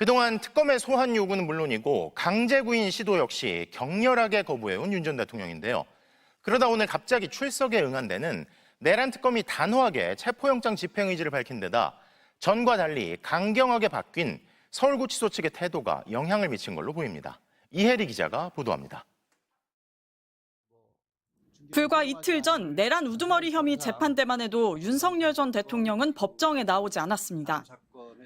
그동안 특검의 소환 요구는 물론이고 강제 구인 시도 역시 격렬하게 거부해온 윤 전 대통령인데요. 그러다 오늘 갑자기 출석에 응한 데는 내란 특검이 단호하게 체포영장 집행 의지를 밝힌 데다 전과 달리 강경하게 바뀐 서울구치소 측의 태도가 영향을 미친 걸로 보입니다. 이혜리 기자가 보도합니다. 불과 이틀 전 내란 우두머리 혐의 재판 때만 해도 윤석열 전 대통령은 법정에 나오지 않았습니다.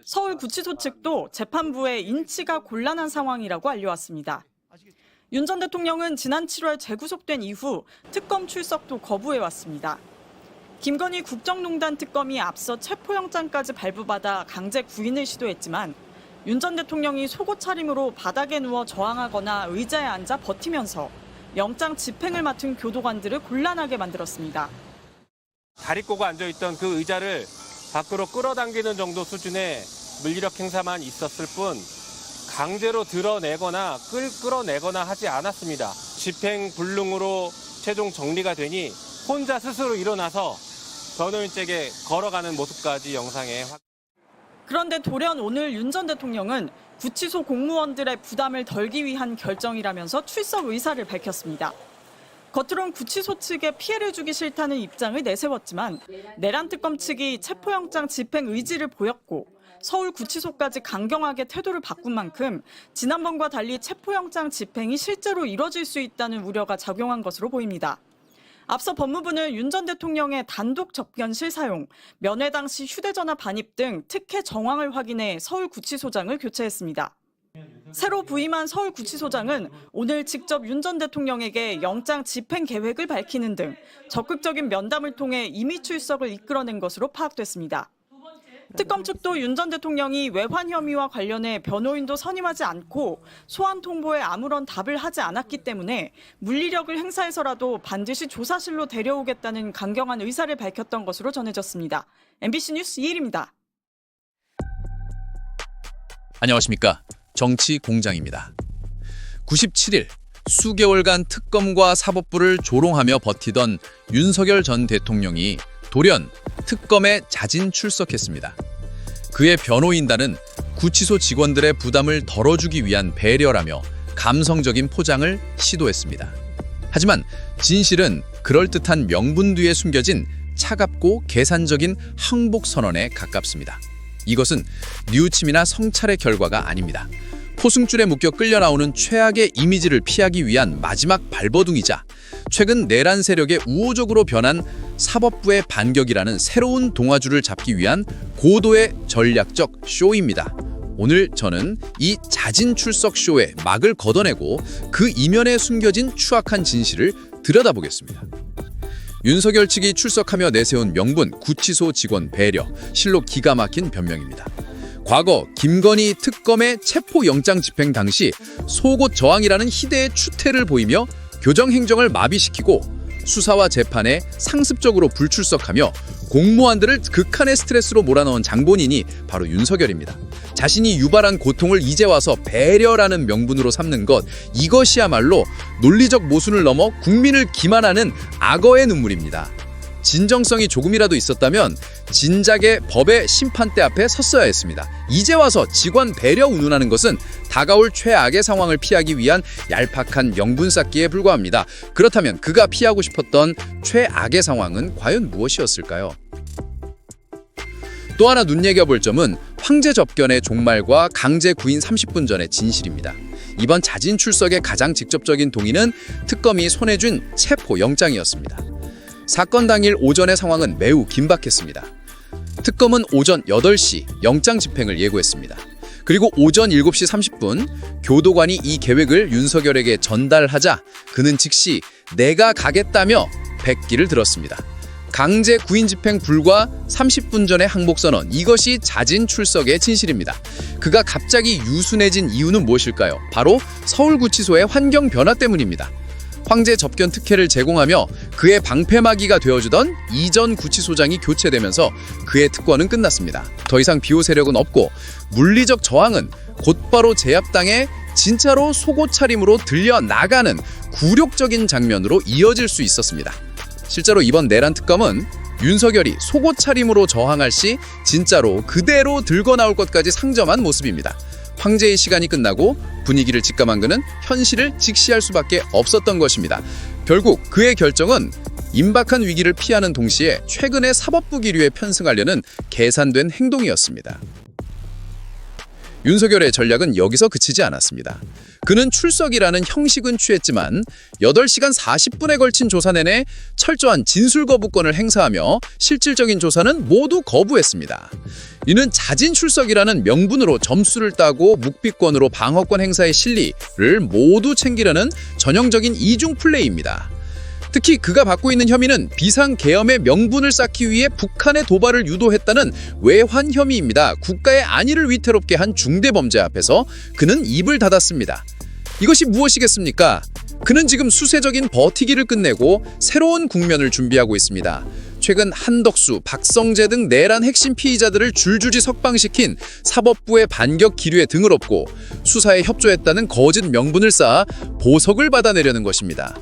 서울구치소 측도 재판부의 인치가 곤란한 상황이라고 알려왔습니다. 윤 전 대통령은 지난 7월 재구속된 이후 특검 출석도 거부해왔습니다. 김건희 국정농단 특검이 앞서 체포영장까지 발부받아 강제 구인을 시도했지만 윤 전 대통령이 속옷 차림으로 바닥에 누워 저항하거나 의자에 앉아 버티면서 영장 집행을 맡은 교도관들을 곤란하게 만들었습니다. 다리 꼬고 앉아있던 그 의자를 밖으로 끌어당기는 정도 수준의 물리력 행사만 있었을 뿐 강제로 드러내거나 끌어내거나 하지 않았습니다. 집행불능으로 최종 정리가 되니 혼자 스스로 일어나서 변호인에게 걸어가는 모습까지 영상에 그런데 돌연 오늘 윤 전 대통령은 구치소 공무원들의 부담을 덜기 위한 결정이라면서 출석 의사를 밝혔습니다. 겉으론 구치소 측에 피해를 주기 싫다는 입장을 내세웠지만 내란 특검 측이 체포영장 집행 의지를 보였고 서울구치소까지 강경하게 태도를 바꾼 만큼 지난번과 달리 체포영장 집행이 실제로 이뤄질 수 있다는 우려가 작용한 것으로 보입니다. 앞서 법무부는 윤 전 대통령의 단독 접견실 사용, 면회 당시 휴대전화 반입 등 특혜 정황을 확인해 서울구치소장을 교체했습니다. 새로 부임한 서울구치소장은 오늘 직접 윤 전 대통령에게 영장 집행 계획을 밝히는 등 적극적인 면담을 통해 임의 출석을 이끌어낸 것으로 파악됐습니다. 특검 측도 윤 전 대통령이 외환 혐의와 관련해 변호인도 선임하지 않고 소환 통보에 아무런 답을 하지 않았기 때문에 물리력을 행사해서라도 반드시 조사실로 데려오겠다는 강경한 의사를 밝혔던 것으로 전해졌습니다. MBC 뉴스 이혜리입니다. 안녕하십니까. 정치공장입니다. 97일 수개월간 특검과 사법부를 조롱하며 버티던 윤석열 전 대통령이 돌연 특검에 자진 출석했습니다. 그의 변호인단은 구치소 직원들의 부담을 덜어주기 위한 배려라며 감성적인 포장을 시도했습니다. 하지만 진실은 그럴듯한 명분 뒤에 숨겨진 차갑고 계산적인 항복 선언에 가깝습니다. 이것은 뉘우침이나 성찰의 결과가 아닙니다. 포승줄에 묶여 끌려 나오는 최악의 이미지를 피하기 위한 마지막 발버둥이자 최근 내란 세력에 우호적으로 변한 사법부의 반격이라는 새로운 동아줄을 잡기 위한 고도의 전략적 쇼입니다. 오늘 저는 이 자진 출석 쇼에 막을 걷어내고 그 이면에 숨겨진 추악한 진실을 들여다보겠습니다. 윤석열 측이 출석하며 내세운 명분, 구치소 직원 배려, 실로 기가 막힌 변명입니다. 과거 김건희 특검의 체포영장 집행 당시 속옷 저항이라는 희대의 추태를 보이며 교정행정을 마비시키고 수사와 재판에 상습적으로 불출석하며 공무원들을 극한의 스트레스로 몰아넣은 장본인이 바로 윤석열입니다. 자신이 유발한 고통을 이제 와서 배려라는 명분으로 삼는 것, 이것이야말로 논리적 모순을 넘어 국민을 기만하는 악어의 눈물입니다. 진정성이 조금이라도 있었다면 진작에 법의 심판대 앞에 섰어야 했습니다. 이제 와서 직원 배려 운운하는 것은 다가올 최악의 상황을 피하기 위한 얄팍한 명분 쌓기에 불과합니다. 그렇다면 그가 피하고 싶었던 최악의 상황은 과연 무엇이었을까요? 또 하나 눈여겨볼 점은 황제 접견의 종말과 강제 구인 30분 전의 진실입니다. 이번 자진 출석의 가장 직접적인 동의는 특검이 손에 쥔 체포 영장이었습니다. 사건 당일 오전의 상황은 매우 긴박했습니다. 특검은 오전 8시 영장 집행을 예고했습니다. 그리고 오전 7시 30분 교도관이 이 계획을 윤석열에게 전달하자 그는 즉시 내가 가겠다며 백기를 들었습니다. 강제 구인 집행 불과 30분 전의 항복선언, 이것이 자진 출석의 진실입니다. 그가 갑자기 유순해진 이유는 무엇일까요? 바로 서울구치소의 환경 변화 때문입니다. 황제 접견 특혜를 제공하며 그의 방패막이가 되어주던 이전 구치소장이 교체되면서 그의 특권은 끝났습니다. 더 이상 비호 세력은 없고 물리적 저항은 곧바로 제압당해 진짜로 속옷 차림으로 들려나가는 굴욕적인 장면으로 이어질 수 있었습니다. 실제로 이번 내란 특검은 윤석열이 속옷 차림으로 저항할 시 진짜로 그대로 들고 나올 것까지 상정한 모습입니다. 황제의 시간이 끝나고 분위기를 직감한 그는 현실을 직시할 수밖에 없었던 것입니다. 결국 그의 결정은 임박한 위기를 피하는 동시에 최근의 사법부 기류에 편승하려는 계산된 행동이었습니다. 윤석열의 전략은 여기서 그치지 않았습니다. 그는 출석이라는 형식은 취했지만 8시간 40분에 걸친 조사 내내 철저한 진술 거부권을 행사하며 실질적인 조사는 모두 거부했습니다. 이는 자진 출석이라는 명분으로 점수를 따고 묵비권으로 방어권 행사의 실리를 모두 챙기려는 전형적인 이중 플레이입니다. 특히 그가 받고 있는 혐의는 비상계엄의 명분을 쌓기 위해 북한의 도발을 유도했다는 외환 혐의입니다. 국가의 안위를 위태롭게 한 중대범죄 앞에서 그는 입을 닫았습니다. 이것이 무엇이겠습니까? 그는 지금 수세적인 버티기를 끝내고 새로운 국면을 준비하고 있습니다. 최근 한덕수, 박성재 등 내란 핵심 피의자들을 줄줄이 석방시킨 사법부의 반격 기류에 등을 업고 수사에 협조했다는 거짓 명분을 쌓아 보석을 받아내려는 것입니다.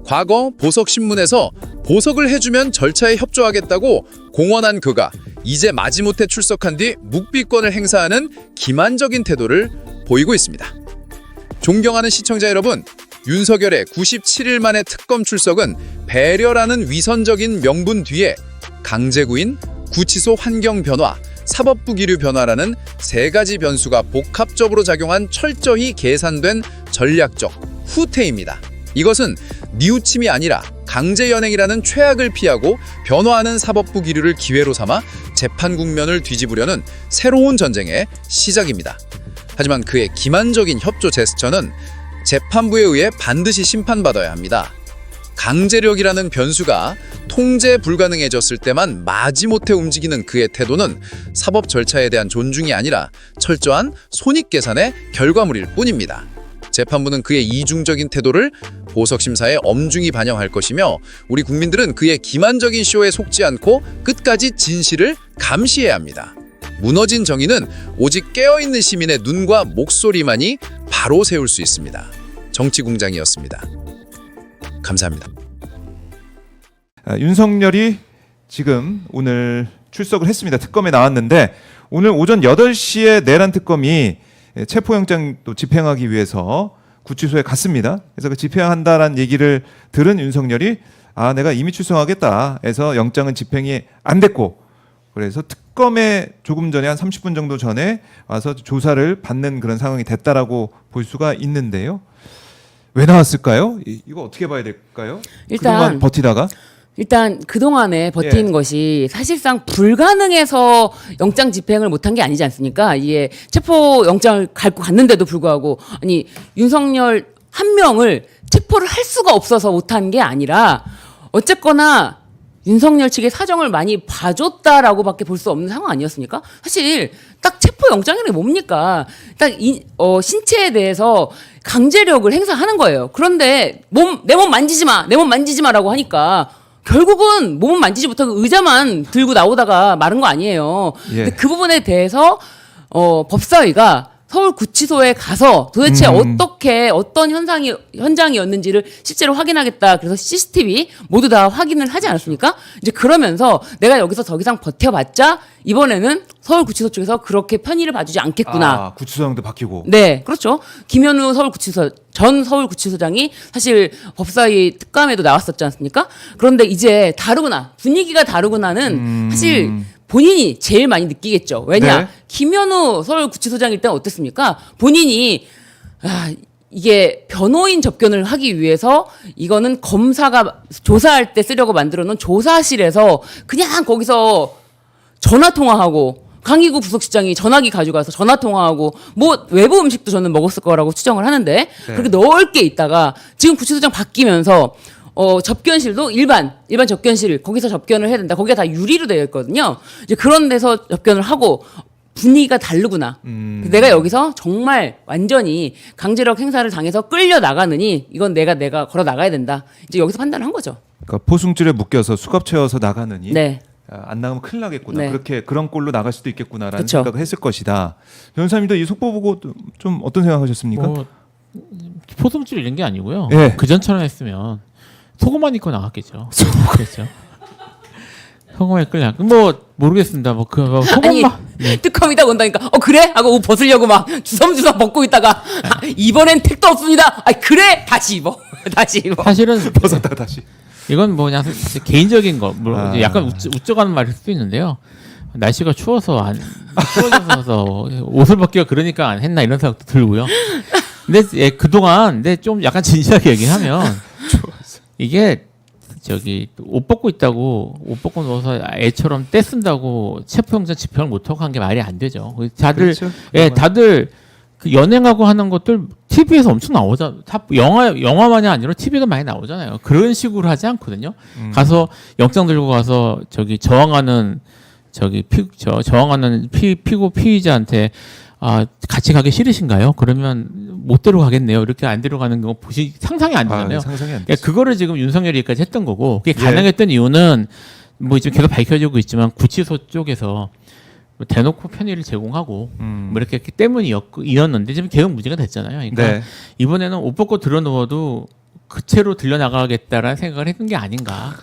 과거 보석신문에서 보석을 해주면 절차에 협조하겠다고 공언한 그가 이제 마지못해 출석한 뒤 묵비권을 행사하는 기만적인 태도를 보이고 있습니다. 존경하는 시청자 여러분, 윤석열의 97일 만의 특검 출석은 배려라는 위선적인 명분 뒤에 강제구인, 구치소 환경 변화, 사법부 기류 변화라는 세 가지 변수가 복합적으로 작용한 철저히 계산된 전략적 후퇴입니다. 이것은 뉘우침이 아니라 강제연행이라는 최악을 피하고 변화하는 사법부 기류를 기회로 삼아 재판 국면을 뒤집으려는 새로운 전쟁의 시작입니다. 하지만 그의 기만적인 협조 제스처는 재판부에 의해 반드시 심판받아야 합니다. 강제력이라는 변수가 통제 불가능해졌을 때만 마지못해 움직이는 그의 태도는 사법 절차에 대한 존중이 아니라 철저한 손익계산의 결과물일 뿐입니다. 재판부는 그의 이중적인 태도를 보석심사에 엄중히 반영할 것이며 우리 국민들은 그의 기만적인 쇼에 속지 않고 끝까지 진실을 감시해야 합니다. 무너진 정의는 오직 깨어있는 시민의 눈과 목소리만이 바로 세울 수 있습니다. 정치공장이었습니다. 감사합니다. 윤석열이 지금 오늘 출석을 했습니다. 특검에 나왔는데 오늘 오전 8시에 내란 특검이 체포영장 또 집행하기 위해서 구치소에 갔습니다. 그래서 그 집행한다라는 얘기를 들은 윤석열이 내가 이미 출석하겠다 해서 영장은 집행이 안 됐고 그래서 특검에 조금 전에 한 30분 정도 전에 와서 조사를 받는 그런 상황이 됐다라고 볼 수가 있는데요. 왜 나왔을까요? 이거 어떻게 봐야 될까요? 그동안 버티다가 일단 그동안에 버틴 것이 사실상 불가능해서 영장 집행을 못한 게 아니지 않습니까? 이게 체포 영장을 갖고 갔는데도 불구하고 아니 윤석열 한 명을 체포를 할 수가 없어서 못한 게 아니라 어쨌거나 윤석열 측의 사정을 많이 봐줬다라고밖에 볼 수 없는 상황 아니었습니까? 사실 딱 체포 영장이란 게 뭡니까? 딱 신체에 대해서 강제력을 행사하는 거예요. 그런데 내 몸 만지지 마, 내 몸 만지지 마라고 하니까 결국은 몸은 만지지 못하고 의자만 들고 나오다가 마른 거 아니에요. 근데 그 부분에 대해서 법사위가 서울구치소에 가서 도대체 어떻게 어떤 현장이었는지를 실제로 확인하겠다. 그래서 CCTV 모두 다 확인을 하지 않았습니까? 이제 그러면서 내가 여기서 더 이상 버텨봤자 이번에는 서울구치소 쪽에서 그렇게 편의를 봐주지 않겠구나. 구치소장도 바뀌고. 네, 그렇죠. 김현우 전 서울구치소장이 사실 법사위 특감에도 나왔었지 않습니까? 그런데 이제 다르구나. 분위기가 다르구나는 사실 본인이 제일 많이 느끼겠죠. 왜냐? 네. 김현우 서울구치소장일 때 어땠습니까? 본인이 이게 변호인 접견을 하기 위해서 이거는 검사가 조사할 때 쓰려고 만들어 놓은 조사실에서 그냥 거기서 전화 통화하고 강희구 부속실장이 전화기 가져가서 전화 통화하고 뭐 외부 음식도 저는 먹었을 거라고 추정을 하는데 그렇게 넓게 있다가 지금 구치소장 바뀌면서 접견실도 일반 접견실 거기서 접견을 해야 된다. 거기가 다 유리로 되어 있거든요. 이제 그런 데서 접견을 하고 분위기가 다르구나. 내가 여기서 정말 완전히 강제력 행사를 당해서 끌려 나가느니 이건 내가 걸어 나가야 된다. 이제 여기서 판단을 한 거죠. 그러니까 포승줄에 묶여서 수갑 채워서 나가느니 네. 안 나가면 큰일 나겠구나. 네. 그런 꼴로 나갈 수도 있겠구나라는 그쵸. 생각을 했을 것이다. 변호사님도 이 속보 보고 좀 어떤 생각하셨습니까? 포승줄 이런 게 아니고요. 예. 그 전처럼 했으면 속옷만 입고 나왔겠죠. 그렇죠. 현금에 끌려. 뭐 모르겠습니다. 뭐 그거 아니 소금만. 네. 특검이 딱 온다니까 그래? 하고 옷 벗으려고 막 주섬주섬 벗고 있다가 이번엔 택도 없습니다. 그래? 다시 입어. 다시 입어. 사실은 벗었다가 다시. 이건 뭐 그냥 개인적인 거, 물론 아. 약간 우쩍하는 말일 수도 있는데요. 날씨가 추워서 안 추워져서 옷을 벗기가 그러니까 안 했나 이런 생각도 들고요. 근데 예, 그동안 근데 좀 약간 진지하게 얘기하면 이게 저기 옷 벗고 있다고 옷 벗고 누워서 애처럼 떼쓴다고 체포영장 집행을 못하고 한 게 말이 안 되죠. 다들 그렇죠. 예, 다들 그 연행하고 하는 것들 TV에서 엄청 나오잖아. 영화만이 아니라 TV도 많이 나오잖아요. 그런 식으로 하지 않거든요. 가서 영장 들고 가서 저기 저항하는 피고 피의자한테 같이 가기 싫으신가요? 그러면 못 데려가겠네요. 이렇게 안 데려가는 거 상상이 안 되잖아요. 상상이 안 예, 되죠. 그거를 지금 윤석열이 여기까지 했던 거고 그게 예. 가능했던 이유는 뭐 지금 계속 밝혀지고 있지만 구치소 쪽에서 뭐 대놓고 편의를 제공하고 뭐 이렇게 했기 때문이었는데 지금 개혁 무죄가 됐잖아요. 그러니까 네. 이번에는 옷 벗고 들어 누워도 그 채로 들려 나가겠다라는 생각을 했던 게 아닌가.